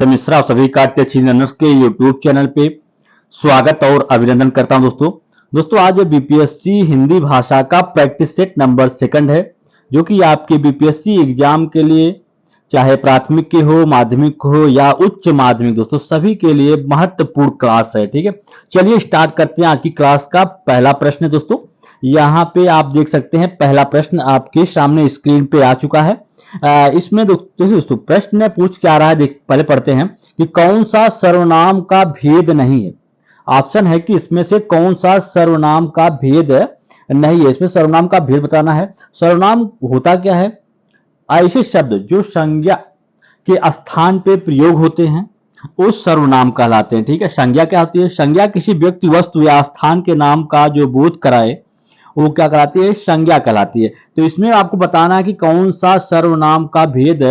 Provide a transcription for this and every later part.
मिश्रा और सभी का टेक लर्नर्स के यूट्यूब चैनल पे स्वागत और अभिनंदन करता हूं दोस्तों आज बीपीएससी हिंदी भाषा का प्रैक्टिस सेट नंबर सेकंड है, जो कि आपके बीपीएससी एग्जाम के लिए चाहे प्राथमिक के हो, माध्यमिक हो या उच्च माध्यमिक, दोस्तों सभी के लिए महत्वपूर्ण क्लास है। ठीक है, चलिए स्टार्ट करते हैं आज की क्लास का पहला प्रश्न। दोस्तों यहाँ पे आप देख सकते हैं पहला प्रश्न आपके सामने स्क्रीन पे आ चुका है। इसमें दोस्तों प्रश्न पूछ क्या रहा है, पहले पढ़ते हैं कि कौन सा सर्वनाम का भेद नहीं है। ऑप्शन है कि इसमें से कौन सा सर्वनाम का भेद नहीं है। इसमें सर्वनाम का भेद बताना है। सर्वनाम होता क्या है? ऐसे शब्द जो संज्ञा के स्थान पे प्रयोग होते हैं उस सर्वनाम कहलाते हैं। ठीक है, संज्ञा क्या होती है? संज्ञा किसी व्यक्ति, वस्तु या स्थान के नाम का जो बोध कराए वो क्या कहलाती है? संज्ञा कहलाती है। तो इसमें आपको बताना है कि कौन सा सर्वनाम का भेद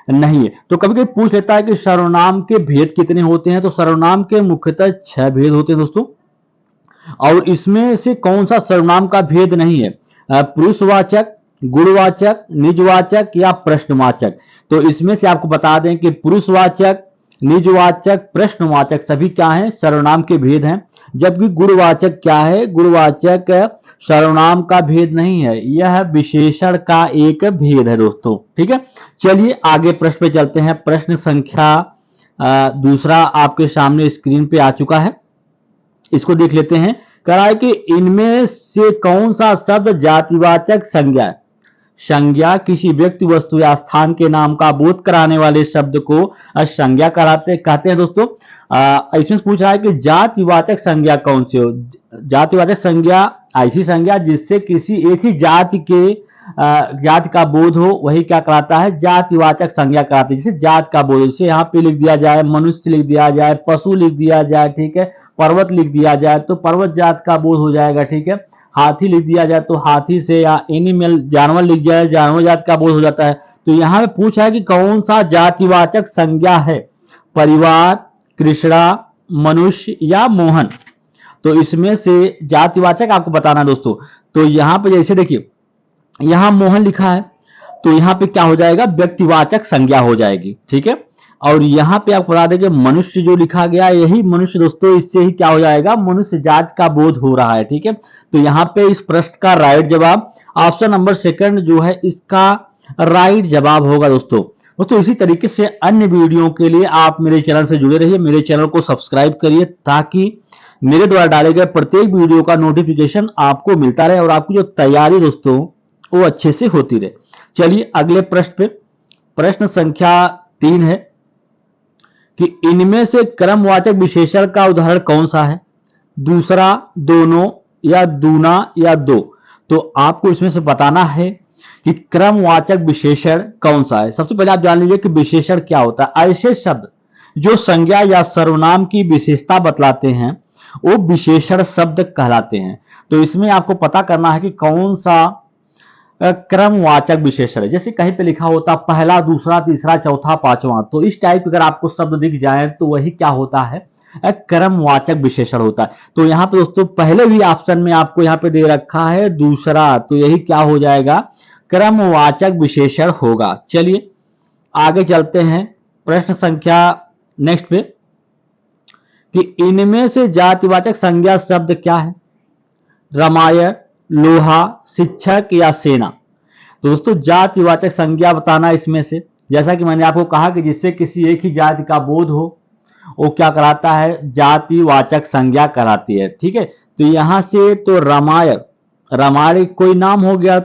नहीं है। तो कभी कभी पूछ लेता है कि सर्वनाम के भेद कितने होते हैं। तो सर्वनाम के मुख्यतः 6 भेद होते हैं दोस्तों, और इसमें से कौन सा सर्वनाम का भेद नहीं है? पुरुषवाचक, गुणवाचक, निजवाचक या प्रश्नवाचक। तो इसमें से आपको बता दें कि पुरुषवाचक, निजवाचक, प्रश्नवाचक सभी क्या है? सर्वनाम के भेद हैं। जबकि गुणवाचक क्या है? गुणवाचक सर्वनाम का भेद नहीं है, यह विशेषण का एक भेद है दोस्तों। ठीक है, चलिए आगे प्रश्न पे चलते हैं। प्रश्न संख्या दूसरा आपके सामने स्क्रीन पे आ चुका है, इसको देख लेते हैं। कह रहा है कि इनमें से कौन सा शब्द जातिवाचक संज्ञा है। संज्ञा किसी व्यक्ति, वस्तु या स्थान के नाम का बोध कराने वाले शब्द को संज्ञा कहते हैं दोस्तों। इसमें पूछ रहा है कि जातिवाचक संज्ञा कौन सी हो। जातिवाचक संज्ञा ऐसी संज्ञा जिससे किसी एक ही जाति के जाति का बोध हो, वही क्या कहलाता है? जातिवाचक संज्ञा कहलाती है। जैसे जात का बोध, जैसे यहाँ पे लिख दिया जाए मनुष्य, लिख दिया जाए पशु, लिख दिया जाए, ठीक है, पर्वत लिख दिया जाए तो पर्वत जात का बोध हो जाएगा। ठीक है, हाथी लिख दिया जाए तो हाथी से, या एनिमल जानवर लिख दिया जाए जानवर जात का बोध हो जाता है। तो यहाँ पे पूछा है कि कौन सा जातिवाचक संज्ञा है? परिवार, कृष्णा, मनुष्य या मोहन। तो इसमें से जातिवाचक आपको बताना दोस्तों। तो यहाँ पे जैसे देखिए यहाँ मोहन लिखा है तो यहाँ पे क्या हो जाएगा? व्यक्तिवाचक संज्ञा हो जाएगी। ठीक है, और यहाँ पे आपको बता दें कि मनुष्य जो लिखा गया यही मनुष्य दोस्तों, इससे ही क्या हो जाएगा? मनुष्य जात का बोध हो रहा है। ठीक है, तो यहाँ पे इस प्रश्न का राइट जवाब ऑप्शन नंबर सेकंड जो है इसका राइट जवाब होगा दोस्तों। इसी तरीके से अन्य वीडियो के लिए आप मेरे चैनल से जुड़े रहिए, मेरे चैनल को सब्सक्राइब करिए ताकि मेरे द्वारा डाले गए प्रत्येक वीडियो का नोटिफिकेशन आपको मिलता रहे और आपकी जो तैयारी दोस्तों वो अच्छे से होती रहे। चलिए अगले प्रश्न पे, प्रश्न संख्या 3 है कि इनमें से क्रमवाचक विशेषण का उदाहरण कौन सा है? दूसरा, दोनों या दूना या दो। तो आपको इसमें से बताना है कि क्रमवाचक विशेषण कौन सा है। सबसे पहले आप जान लीजिए कि विशेषण क्या होता है। ऐसे शब्द जो संज्ञा या सर्वनाम की विशेषता बतलाते हैं वो विशेषण शब्द कहलाते हैं। तो इसमें आपको पता करना है कि कौन सा क्रमवाचक विशेषण है। जैसे कहीं पे लिखा होता पहला, दूसरा, तीसरा, चौथा, पांचवा, तो इस टाइप अगर आपको शब्द दिख जाए तो वही क्या होता है? क्रमवाचक विशेषण होता है। तो यहाँ पे दोस्तों पहले भी ऑप्शन में आपको यहाँ पे दे रखा है दूसरा, तो यही क्या हो जाएगा? क्रमवाचक विशेषण होगा। चलिए आगे चलते हैं। प्रश्न संख्या नेक्स्ट पे कि इनमें से जातिवाचक संज्ञा शब्द क्या है? रामायण, लोहा, शिक्षक या सेना। तो दोस्तों जातिवाचक संज्ञा बताना इसमें से, जैसा कि मैंने आपको कहा कि जिससे किसी एक ही जाति का बोध हो वो क्या कराता है? जातिवाचक संज्ञा कराती है। ठीक है, तो यहां से तो रामायण, रामायण कोई नाम हो गया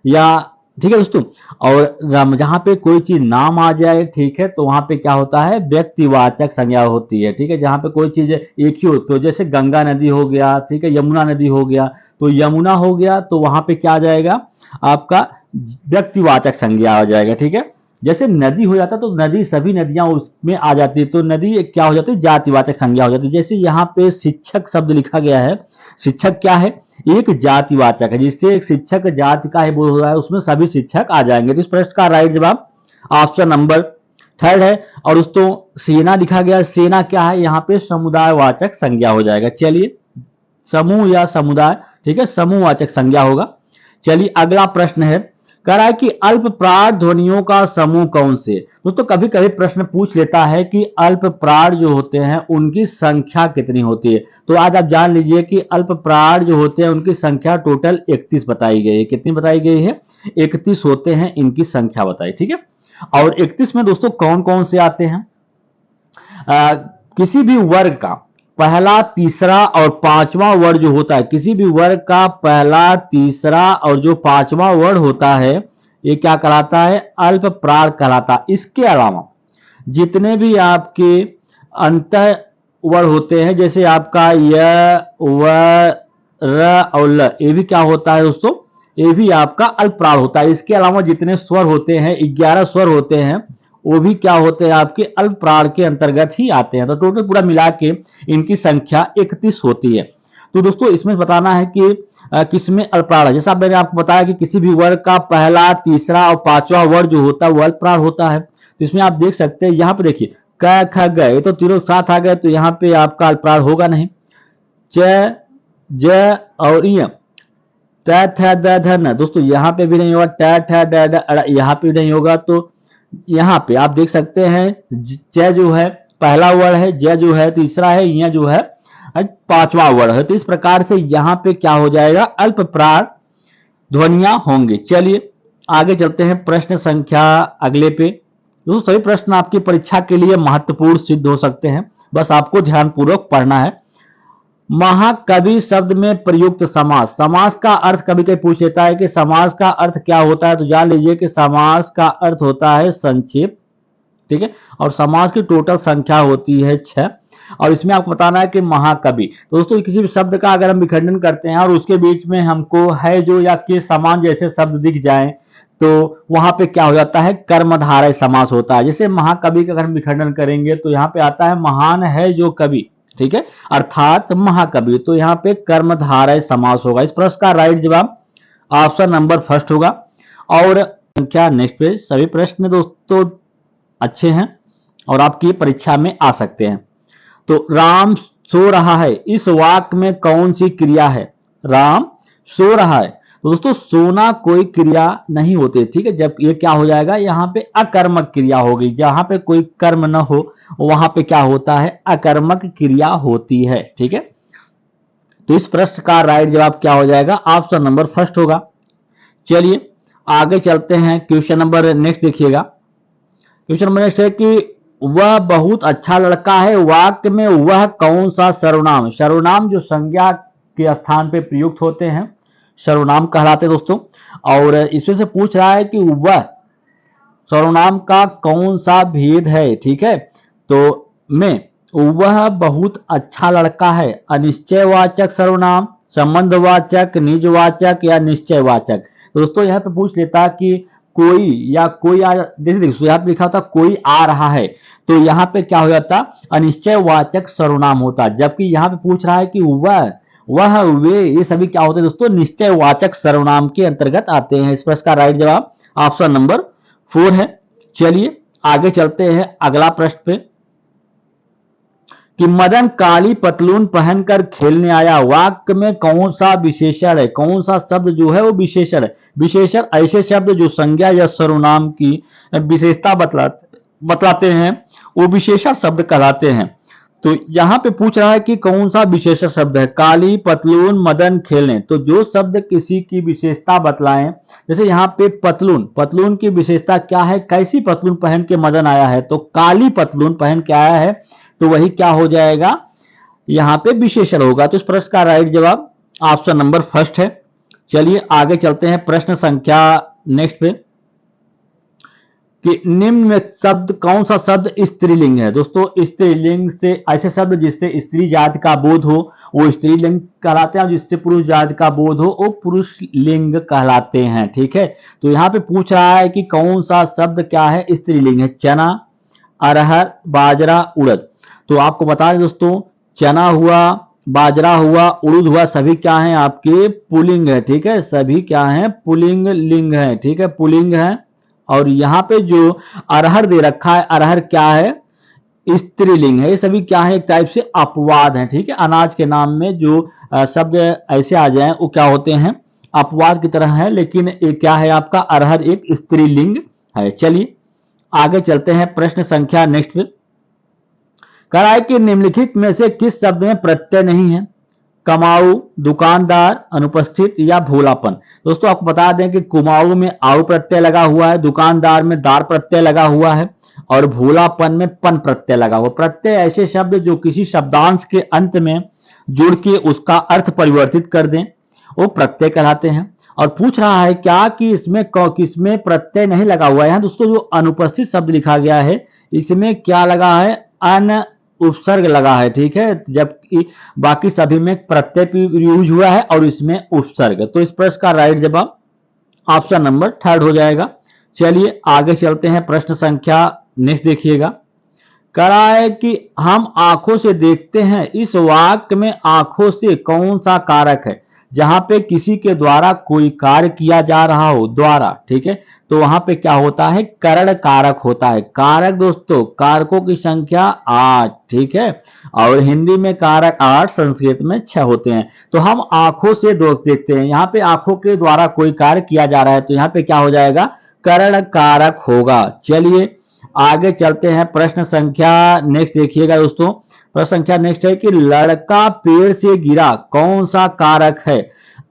या, ठीक है दोस्तों, और जहां पे कोई चीज नाम आ जाए, ठीक है, तो वहां पे क्या होता है? व्यक्तिवाचक संज्ञा होती है। ठीक है, जहां पे कोई चीज एक ही हो, तो जैसे गंगा नदी हो गया, ठीक है, यमुना नदी हो गया, तो यमुना हो गया तो वहां पे क्या आ जाएगा? आपका व्यक्तिवाचक संज्ञा आ जाएगा। ठीक है, जैसे नदी हो जाता तो नदी, सभी नदियां उसमें आ जाती है तो नदी क्या हो जाती है? जातिवाचक संज्ञा हो जाती है। जैसे यहाँ पे शिक्षक शब्द लिखा गया है, शिक्षक क्या है? एक जातिवाचक है, जिससे एक शिक्षक जाति का ही बोध हो रहा है, उसमें सभी शिक्षक आ जाएंगे। तो इस प्रश्न का राइट जवाब ऑप्शन नंबर थर्ड है। और दोस्तों सेना लिखा गया, सेना क्या है? यहाँ पे समुदायवाचक संज्ञा हो जाएगा। चलिए समूह या समुदाय, ठीक है, समूहवाचक संज्ञा होगा। चलिए अगला प्रश्न है, कह रहा है कि अल्प प्राण ध्वनियों का समूह कौन से। दोस्तों कभी कभी प्रश्न पूछ लेता है कि अल्प प्राण जो होते हैं उनकी संख्या कितनी होती है। तो आज आप जान लीजिए कि अल्प प्राण जो होते हैं उनकी संख्या टोटल 31 बताई गई है। कितनी बताई गई है? 31 होते हैं, इनकी संख्या बताई। ठीक है, और 31 में दोस्तों कौन कौन से आते हैं? किसी भी वर्ग का पहला, तीसरा और पांचवा वर्ड जो होता है, किसी भी वर्ग का पहला, तीसरा और जो पांचवा वर्ड होता है, ये क्या कहलाता है? अल्प प्राण कहलाता है। इसके अलावा जितने भी आपके अंत वर्ड होते हैं, जैसे आपका य, व, र और ल, ये भी क्या होता है दोस्तों? ये भी आपका अल्प प्राण होता है। इसके अलावा जितने स्वर होते हैं, 11 स्वर होते हैं, वो भी क्या होते हैं? आपके अल्प प्राण के अंतर्गत ही आते हैं। तो टोटल पूरा मिला के इनकी संख्या 31 होती है। तो दोस्तों इसमें बताना है कि किसमें अल्प प्राण है। जैसा मैंने आपको बताया कि किसी भी वर्ग का पहला, तीसरा और पांचवा वर्ड जो होता है वो अल्प प्राण होता है। तो इसमें आप देख सकते हैं, यहाँ पे देखिए क, ख, ग, ये तो तीनों साथ आ गए, तो यहाँ पे आपका अल्प प्राण होगा नहीं। च, ज और य, त, थ, द, ध, न, दोस्तों यहाँ पे भी नहीं होगा। ट, ठ, ड, ड, यहाँ पे भी नहीं होगा। तो यहाँ पे आप देख सकते हैं च जो है पहला वर्ड है, ज जो है तीसरा है, य जो है पांचवा वर्ड है। तो इस प्रकार से यहाँ पे क्या हो जाएगा? अल्प प्राण ध्वनियां होंगे। चलिए आगे चलते हैं प्रश्न संख्या अगले पे। दोस्तों सभी प्रश्न आपकी परीक्षा के लिए महत्वपूर्ण सिद्ध हो सकते हैं, बस आपको ध्यानपूर्वक पढ़ना है। महाकवि शब्द में प्रयुक्त समास। समास का अर्थ कभी कभी पूछ लेता है कि समास का अर्थ क्या होता है। तो जान लीजिए कि समास का अर्थ होता है संक्षेप। ठीक है, और समास की टोटल संख्या होती है 6। और इसमें आपको बताना है कि महाकवि, दोस्तों किसी भी शब्द का अगर हम विखंडन करते हैं और उसके बीच में हमको है जो या के समान जैसे शब्द दिख जाए, तो वहां पे क्या हो जाता है? कर्मधारय समास होता है। जैसे महाकवि का अगर हम विखंडन करेंगे तो यहाँ पे आता है महान है जो कवि, ठीक है, अर्थात महाकवि। तो यहाँ पे कर्मधारय समास होगा। इस प्रश्न का राइट जवाब ऑप्शन नंबर फर्स्ट होगा। और संख्या नेक्स्ट पे, सभी प्रश्न दोस्तों अच्छे हैं और आपकी परीक्षा में आ सकते हैं। तो राम सो रहा है, इस वाक्य में कौन सी क्रिया है? राम सो रहा है। तो दोस्तों सोना कोई क्रिया नहीं होती, ठीक है। जब ये क्या हो जाएगा? यहाँ पे अकर्मक क्रिया होगी। जहां पे कोई कर्म न हो वहां पे क्या होता है? अकर्मक क्रिया होती है, ठीक है। तो इस प्रश्न का राइट जवाब क्या हो जाएगा? ऑप्शन नंबर फर्स्ट होगा। चलिए आगे चलते हैं। क्वेश्चन नंबर नेक्स्ट देखिएगा। क्वेश्चन नंबर नेक्स्ट है कि वह बहुत अच्छा लड़का है, वाक्य में वह कौन सा सर्वनाम? सर्वनाम जो संज्ञा के स्थान पे प्रयुक्त होते हैं सर्वनाम कहलाते दोस्तों। और इसमें से पूछ रहा है कि वह सर्वनाम का कौन सा भेद है, ठीक है। तो में वह बहुत अच्छा लड़का है अनिश्चयवाचक सर्वनाम, संबंधवाचक, निजवाचक या निश्चयवाचक। दोस्तों यहाँ पे पूछ लेता कि कोई या कोई देखिए यहाँ पे लिखा होता कोई आ रहा है, तो यहाँ पे क्या हो जाता? अनिश्चयवाचक सर्वनाम होता। जबकि यहाँ पे पूछ रहा है कि वह, वे, ये सभी क्या होते हैं दोस्तों? निश्चयवाचक सर्वनाम के अंतर्गत आते हैं। इस प्रश्न का राइट जवाब ऑप्शन नंबर 4 है। चलिए आगे चलते हैं अगला प्रश्न पे कि मदन काली पतलून पहनकर खेलने आया, वाक्य में कौन सा विशेषण है? कौन सा शब्द जो है वो विशेषण है? विशेषण ऐसे शब्द जो संज्ञा या सर्वनाम की विशेषता बतलाते हैं वो विशेषण शब्द कहलाते हैं। तो यहाँ पे पूछ रहा है कि कौन सा विशेषण शब्द है? काली पतलून मदन खेलने। तो जो शब्द किसी की विशेषता बतलाएं, जैसे यहाँ पे पतलून, पतलून की विशेषता क्या है? कैसी पतलून पहन के मदन आया है? तो काली पतलून पहन के आया है, तो वही क्या हो जाएगा? यहाँ पे विशेषण होगा। तो इस प्रश्न का राइट जवाब ऑप्शन नंबर फर्स्ट है। चलिए आगे चलते हैं प्रश्न संख्या नेक्स्ट पे कि निम्न में शब्द कौन सा शब्द स्त्रीलिंग है? दोस्तों स्त्रीलिंग से ऐसे शब्द जिससे स्त्री जाति का बोध हो वो स्त्रीलिंग कहलाते हैं, जिससे पुरुष जाति का बोध हो वो पुरुष लिंग कहलाते हैं, ठीक है। तो यहाँ पे पूछ रहा है कि कौन सा शब्द क्या है? स्त्रीलिंग है। चना, अरहर, बाजरा, उड़द। तो आपको बता दें दोस्तों, चना हुआ, बाजरा हुआ, उड़द हुआ, सभी क्या हैं? आपके पुल्लिंग है, ठीक है। सभी क्या हैं? पुल्लिंग लिंग है, ठीक है, पुल्लिंग है। और यहाँ पे जो अरहर दे रखा है, अरहर क्या है? स्त्रीलिंग है। ये सभी क्या है? एक टाइप से अपवाद है, ठीक है। अनाज के नाम में जो शब्द ऐसे आ जाए वो क्या होते हैं? अपवाद की तरह है, लेकिन ये क्या है आपका अरहर एक स्त्रीलिंग है। चलिए आगे चलते हैं प्रश्न संख्या नेक्स्ट पे। कह रहा है कि निम्नलिखित में से किस शब्द में प्रत्यय नहीं है? कमाऊ, दुकानदार, अनुपस्थित या भोलापन। दोस्तों आपको बता दें कि कुमाऊ में आऊ प्रत्यय लगा हुआ है, दुकानदार में दार प्रत्यय लगा हुआ है और भोलापन में पन प्रत्यय लगा हुआ। प्रत्यय ऐसे शब्द जो किसी शब्दांश के अंत में जुड़ के उसका अर्थ परिवर्तित कर दें, वो प्रत्यय कहलाते हैं। और पूछ रहा है क्या कि इसमें किसमें प्रत्यय नहीं लगा हुआ है। यहाँ दोस्तों जो अनुपस्थित शब्द लिखा गया है इसमें क्या लगा है? अन उपसर्ग लगा है, ठीक है, जबकि बाकी सभी में प्रत्यय यूज हुआ है और इसमें उपसर्ग। तो इस प्रश्न का राइट जवाब ऑप्शन नंबर थर्ड हो जाएगा। चलिए आगे चलते हैं प्रश्न संख्या नेक्स्ट देखिएगा। कह रहा है कि हम आंखों से देखते हैं, इस वाक्य में आंखों से कौन सा कारक है? जहां पे किसी के द्वारा कोई कार्य किया जा रहा हो, द्वारा, ठीक है, तो वहां पे क्या होता है? करण कारक होता है। कारक दोस्तों कारकों की संख्या 8, ठीक है, और हिंदी में कारक 8, संस्कृत में 6 होते हैं। तो हम आंखों से देखते हैं, यहाँ पे आंखों के द्वारा कोई कार्य किया जा रहा है, तो यहाँ पे क्या हो जाएगा? करण कारक होगा। चलिए आगे चलते हैं प्रश्न संख्या नेक्स्ट देखिएगा दोस्तों। प्रश्न संख्या नेक्स्ट है कि लड़का पेड़ से गिरा, कौन सा कारक है?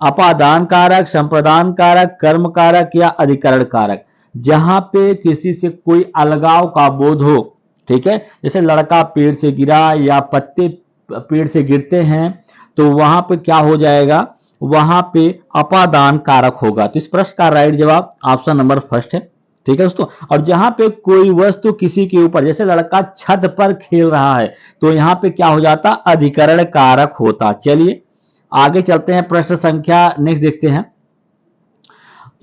अपादान कारक, संप्रदान कारक, कर्म कारक या अधिकरण कारक। जहां पे किसी से कोई अलगाव का बोध हो, ठीक है, जैसे लड़का पेड़ से गिरा या पत्ते पेड़ से गिरते हैं, तो वहां पे क्या हो जाएगा? वहां पे अपादान कारक होगा। तो इस प्रश्न का राइट जवाब ऑप्शन नंबर फर्स्ट है, ठीक है दोस्तों। और जहां पे कोई वस्तु किसी के ऊपर, जैसे लड़का छत पर खेल रहा है, तो यहां पे क्या हो जाता? अधिकरण कारक होता। चलिए आगे चलते हैं प्रश्न संख्या नेक्स्ट देखते हैं।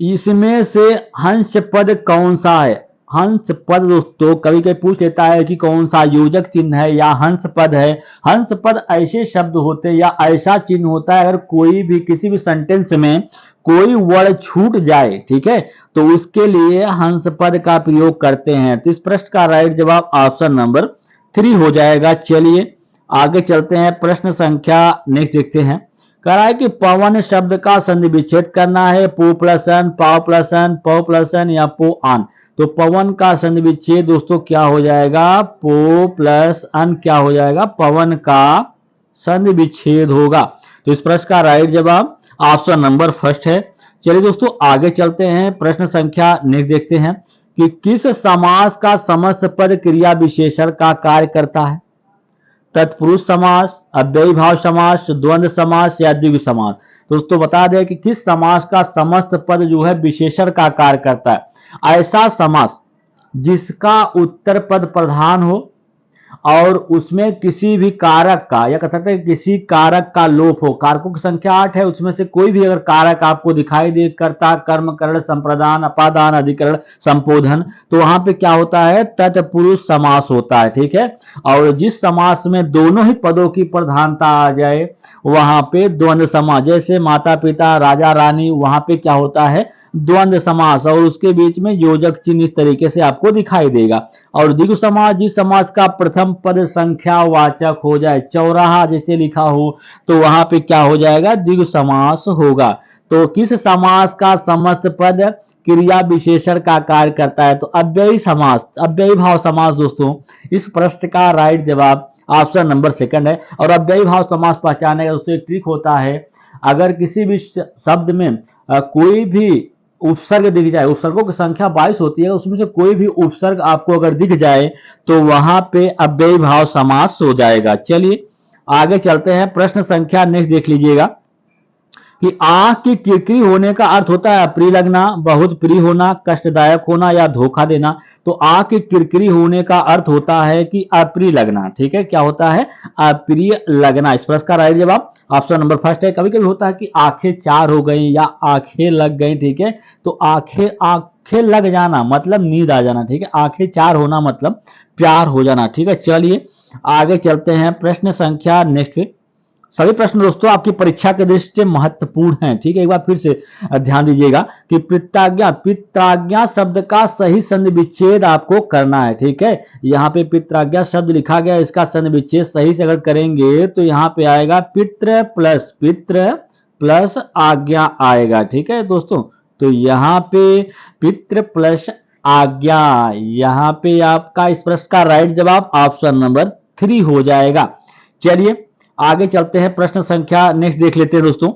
इसमें से हंस पद कौन सा है? हंस पद दोस्तों कभी कभी पूछ लेता है कि कौन सा योजक चिन्ह है या हंस पद है। हंस पद ऐसे शब्द होते हैं या ऐसा चिन्ह होता है अगर कोई भी किसी भी सेंटेंस में कोई वर्ड छूट जाए, ठीक है, तो उसके लिए हंस पद का प्रयोग करते हैं। तो इस प्रश्न का राइट जवाब ऑप्शन नंबर 3 हो जाएगा। चलिए आगे चलते हैं प्रश्न संख्या नेक्स्ट देखते हैं। कह रहा है कि पवन शब्द का संधि विच्छेद करना है। पो प्लस अन, पाव प्लस अन, पौ प्लस अन या पो आन। तो पवन का संधि विच्छेद दोस्तों क्या हो जाएगा? पो प्लस अन क्या हो जाएगा? पवन का संधि विच्छेद होगा। तो इस प्रश्न का राइट जवाब ऑप्शन नंबर फर्स्ट है। चलिए दोस्तों आगे चलते हैं प्रश्न संख्या नेक्स्ट देखते हैं कि किस समास का समस्त पद क्रिया विशेषण का कार्य करता है? तत्पुरुष समास, अव्ययी भाव समास, द्वंद्व समास या द्विगु समास। दोस्तों बता दें कि किस समास का समस्त पद जो है विशेषण का कार्य करता है? ऐसा समास जिसका उत्तर पद प्रधान हो और उसमें किसी भी कारक का या कह सकते हैं किसी कारक का लोप हो। कारकों की संख्या 8 है, उसमें से कोई भी अगर कारक आपको दिखाई दे, कर्ता, कर्म, करण, संप्रदान, अपादान, अधिकरण, संपोधन, तो वहां पे क्या होता है? तत्पुरुष समास होता है, ठीक है। और जिस समास में दोनों ही पदों की प्रधानता आ जाए वहां पे द्वंद्व समास, जैसे माता पिता, राजा रानी, वहां पे क्या होता है? द्वंद्व समास, और उसके बीच में योजक चिन्ह इस तरीके से आपको दिखाई देगा। और द्विगु समास जिस समास का प्रथम पद संख्यावाचक हो जाए, चौराहा जैसे लिखा हो, तो वहां पे क्या हो जाएगा? द्विगु समास होगा। तो किस समास का समस्त पद क्रिया विशेषण का कार्य करता है? तो अव्ययी समास, अव्ययी भाव समास दोस्तों इस प्रश्न का राइट जवाब ऑप्शन नंबर सेकंड है। और अव्ययी भाव समास पहचाने का दोस्तों एक ट्रिक होता है, अगर किसी भी शब्द में कोई भी उपसर्ग दिख जाए, उपसर्गों की संख्या 22 होती है, उसमें से कोई भी उपसर्ग आपको अगर दिख जाए तो वहां पे अव्ययी भाव समास हो जाएगा। चलिए आगे चलते हैं प्रश्न संख्या नेक्स्ट देख लीजिएगा कि आंख की किरकिरी होने का अर्थ होता है अप्रिय लगना, बहुत प्रिय होना, कष्टदायक होना या धोखा देना। तो आंख की किरकिरी होने का अर्थ होता है कि अप्रिय लगना, ठीक है, क्या होता है? अप्रिय लगना। इस प्रश्न का राइट जवाब ऑप्शन नंबर फर्स्ट है। कभी कभी होता है कि आंखें चार हो गई या आंखें लग गई, ठीक है, तो आंखें लग जाना मतलब नींद आ जाना, ठीक है, आंखें चार होना मतलब प्यार हो जाना, ठीक है। चलिए आगे चलते हैं प्रश्न संख्या नेक्स्ट। सभी प्रश्न दोस्तों आपकी परीक्षा के दृष्टि से महत्वपूर्ण हैं, ठीक है, एक बार फिर से ध्यान दीजिएगा कि पित्राज्ञा, पित्राज्ञा शब्द का सही संधि विच्छेद आपको करना है, ठीक है। यहाँ पे पित्राज्ञा शब्द लिखा गया, इसका संधि विच्छेद सही से अगर करेंगे तो यहाँ पे आएगा पित्र प्लस पित्र प्लस आज्ञा आएगा। ठीक है दोस्तों, तो यहाँ पे पितृ प्लस आज्ञा, यहाँ पे आपका इस प्रश्न का राइट जवाब ऑप्शन नंबर 3 हो जाएगा। चलिए आगे चलते हैं, प्रश्न संख्या नेक्स्ट देख लेते हैं दोस्तों।